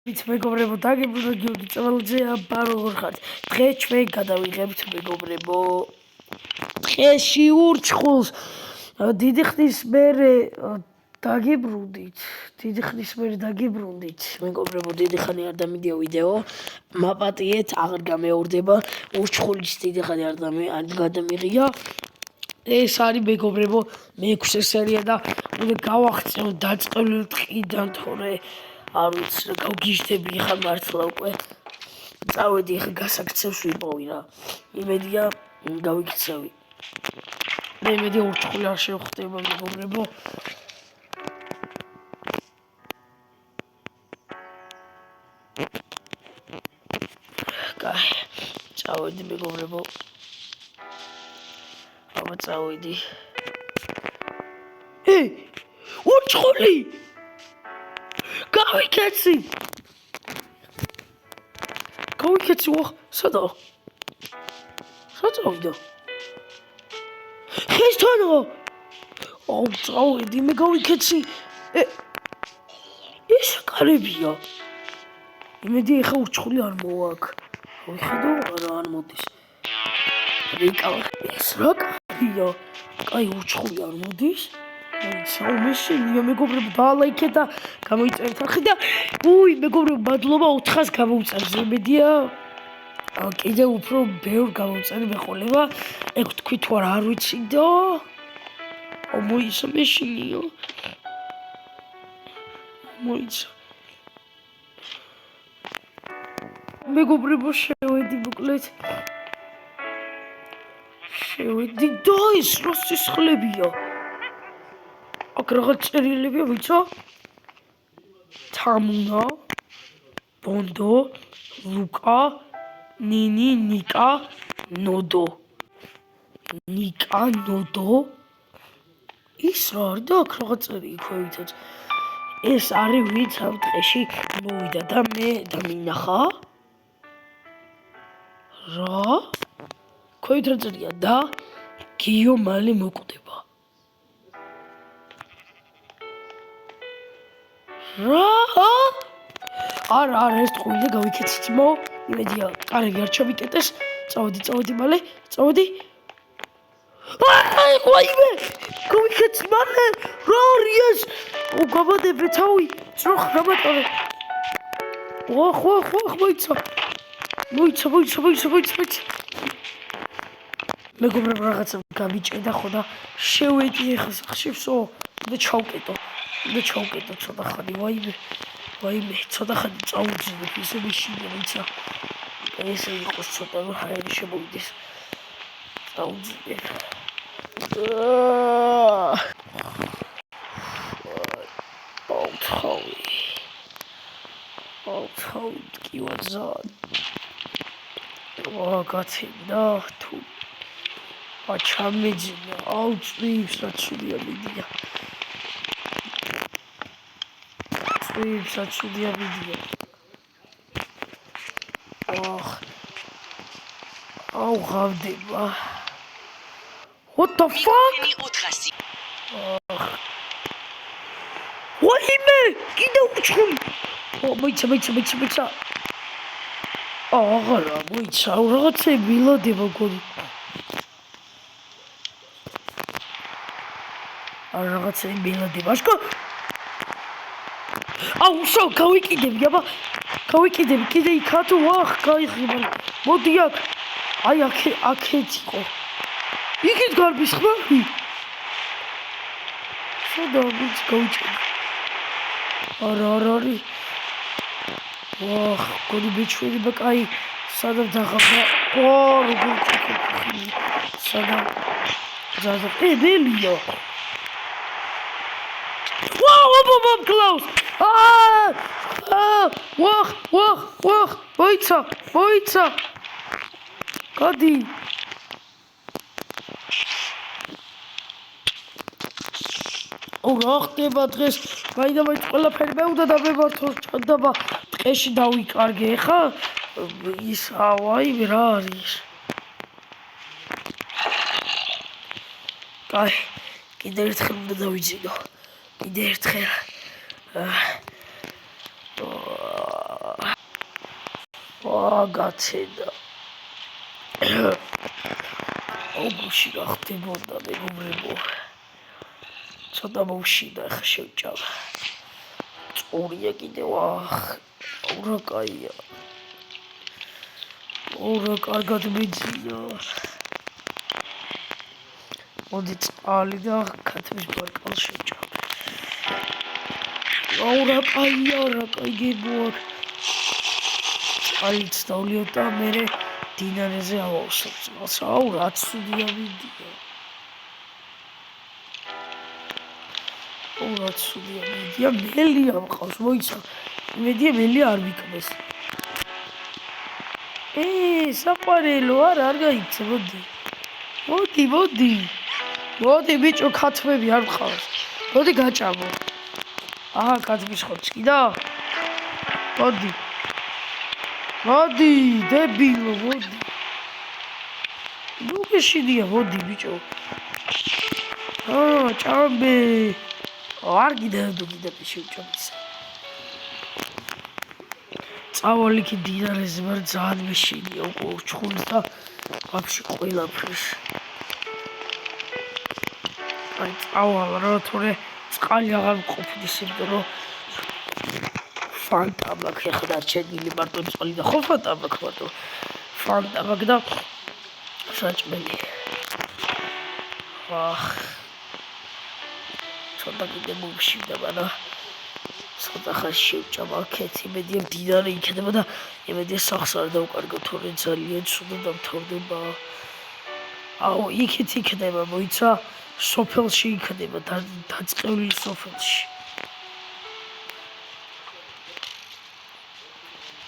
მეგობრებო, დაგიბრუნდა გიორგი წავალძე აბა როგორ ხართ? დღე ჩვენ გადავიღებთ მეგობრებო დღეში ურჩხულს დიდი ხნის მერე დაგიბრუნდით მეგობრებო, დიდი ხანი არ დამიდია ვიდეო, მაპატიეთ, აღარ გამეორდება, ურჩხულის დიდი ხანი არ გადამიღია. ეს არის მეგობრებო მე-6 სერია და უნდა გავახცევ დაწყევლილ ტყიდან, თორე არ ვიცი რა გავგიჟდები ხა მართლა უკვე წავედი ხა გასაქცევს ვიპოვი რა იმედია გავიქცევი მე იმედია ურჩხული არ შევხვდება მეგობრებო კაი წავედი მეგობრებო აბა წავედი ურჩხული გავიქეცი ვახ, სადაა? საწავიდა? ხესთანაა? აუ, წავედი, მე გავიქეცი. ეს კარებია. იმედი ეხა ურჩხული არ მოაქვს. ვიხედავ, არა არ მოდის. რეკავა, ეს რა კარია? კაი, ურჩხული არ მოდის? საუ მეშინია მეგობრებო დაალაიქეთ და გამოიწერეთ არხი და მეგობრებო მადლობა 400 გამოვწერს იმედია კიდე უფრო ბევრ გამოვწერ მეყოლება ეგ თქვი თუ არ ვიცი და მოიცა მეშინია მეგობრებო შევედი მოკლედ და ის რა სისხლებია აქ რაღაც წერილებია ვიცო თამუნა ბონდო ლუკა ნინი ნიკა ნოდო ის რა არის და აქ რაღაც წერი იქვევითაც ეს არის ვინც ამ დღეში მოვიდა და მე დამინახა რა ქვევით რა წერია და გიო მალე მოკვდება არა ეს ტყუილი გავიქეცით იმედია კარები არ ჩავიკეტეს წავედი მალე წავედი ვაიმე გავიქეცი მალე რა არის ეს გაბადებ თავი წროხ გამატოვე ვახ მოიცა მეგობრებო რაღაცა გამიჭედა ხო და შევედი ეხლა სახში ვსო და ჩავკეტო ცოტა ხანი ვაიმე ცოტა ხანი წავუძინებ ისე მიშინე ვიცა ესე იყოს ცოტა რომ ჰაერი შემოვიდეს წავუძინებ ბავთავი კივაზად გაცინდა თუ ჩამეძინა აუ წვიმს რაც შედია მიდია საჩუდია ვიდეო. აუ ღავდება. What the fuck? ვაიმე, კიდე ურჩხული. მოიცა. აღარა, მოიცა, რაღაცები ვილოდება გონი. რაღაცები ვილოდება. აშკო აუ შო გავიკიდები აბა კიდე იქა თუ ვახ გაიხიბა მოდი აქ აი აქეთ იყო იქით გარბის ხმარი შოდა ვიც გავიჭერე არა არის ვახ გოდი ბიჭვიდება კაი სადაც დაღაბა როგორ ჩიქები სადაც ზაზა ბელია Wow, close! Wah! Მოიცა! გადი! რა ხდება დღეს? მაინც ყველაფერი მე უნდა დამემართო, ჭანდაბა ტყეში დავიკარგე ხა? ის ვაიმე რა არის? კაი, კიდე ერთხელ უნდა დავიძინო. კიდე ერთხელ გაცედა. აუგუში რა ხდებოდა მეგობრებო. ცოტა მოვშინდა ხა შევჭამ. წურია კიდევ რა კაია. რა კარგად მეძია. მოდი წყალი და ქათმის ბარკალს შევჭამ. რა კაია, რა კაი გებოა. წყალიც დავლიოთ და მერე დინარეზე ავავსებ წყალს. რა ცუდია ვიდია. რა ცუდია ვიდია. მელია მყავს, მოიცა. იმედია მელი არ ვიკმეს. საყვარელო არ გაიქცე, მოდი. მოდი ბიჭო, ქათმები არ მყავს. მოდი გაჭამო. ქათმის ხორცი კიდა? მოდი, დებილო, მოდი. ნუ გეშიდია, მოდი ბიჭო. ჭამბე. არ კიდე შევჭამისა. წავალ იქ დინარეზე, მაგრამ ძალიან მეშინია უკვე ურჩხულის და ვაფშე ყველაფრის. წავალ რა, თორე წყალი აღარ მყოფნის, იმიტომ რომ ფანტა მაქვს ეხლა დარჩენილი მარტო წყალი და ხო ფანტა მაქვს მარტო. ფანტა მაქვს და საჭმელი. ცოტა კიდე მოვშინდა, მაგრამ ცოტა ხანში შევჭამ აქეთ. იმედია მდინარე იქნება და იმედია სახლს არ დავკარგო, თორე ძალიან ცუდად დამთავრდება. იქით იქნება, მოიცა, სოფელში იქნება, დაწყევლილი სოფელში.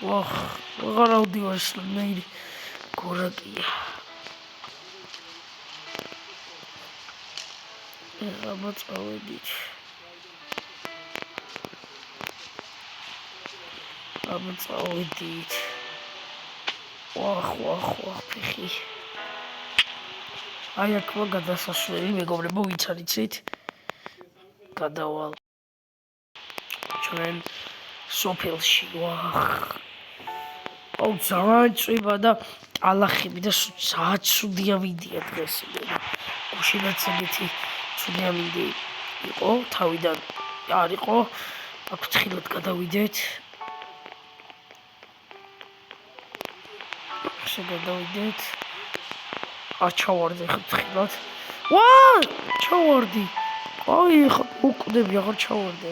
აღარ ავდივარ სლმეირი გორაკია. აბა წავედით. ფეხი. აქ გადასასვლელი მეგობრებო, ვიც არ იცით? გადავალ ჩვენ სოფელში. ძალიან წვიმა და ალახები და ძალიან ცუდია ვიდია დღეს. გუშინაც ეგეთი ცუდია ვიდი იყო, თავიდან არ იყო. აქ თხილად გადავიდეთ. გადავიდეთ. ჩავარდი ხა თხილად. ჩავარდი. ხა უკვდები, აღარ ჩავარდი.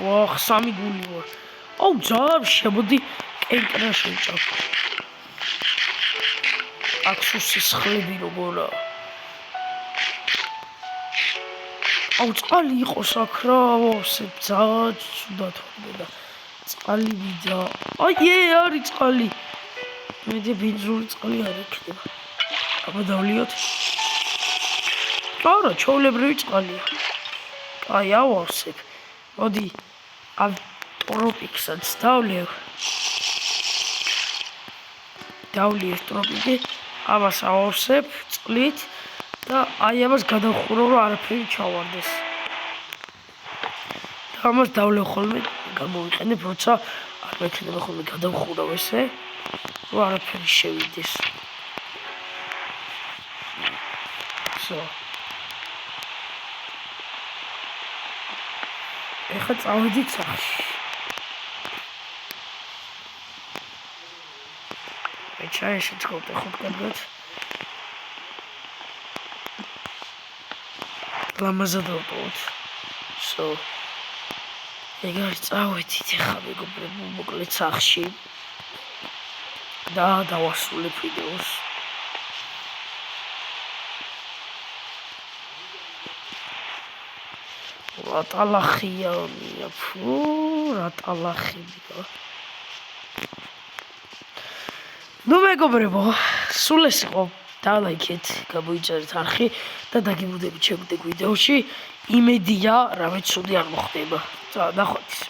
სამი გული ვარ. ძალიან შემოდი კენკრა შევჭამ. აქ სისხლები როგორა. წყალი იყოს აქ რა, ძალიან ცუდად ხდება. წყალი ვიდა. არის წყალი. მედი ბინძური წყალი არ იქნება. აბა დავლიოთ. არა, ჩაოლებრივი წყალია. ავავსებ. მოდი ამ ტროპიკსაც დავლიევ ტროპიკი. ამას ავავსებ წყლით და ამას გადავხურავ, რომ არაფერი ჩავარდეს. და ამას დავლევ ხოლმე, გამოვიყენებ, როცა არ მექნება ხოლმე გადავხურავ ესე, რომ არაფერი შევიდეს. ეხლა წავედით სახლში. ჩაი შეწყობთ ხო კარგად. ლამაზად ვატოვოთ. ეგ არის წავედით ეხლა მეგობრებო, მოკლედ სახლში. და დავასრულებ ვიდეოს. რატალახია, რატალახია. ნუ მეგობრებო, სულ ეს იყო. დალაიქეთ, გამოიწერეთ არხი და დაგემოდებით შემდგომ ვიდეოში. იმედია, რამე ცუდი არ მოხდება. ნახვამდის.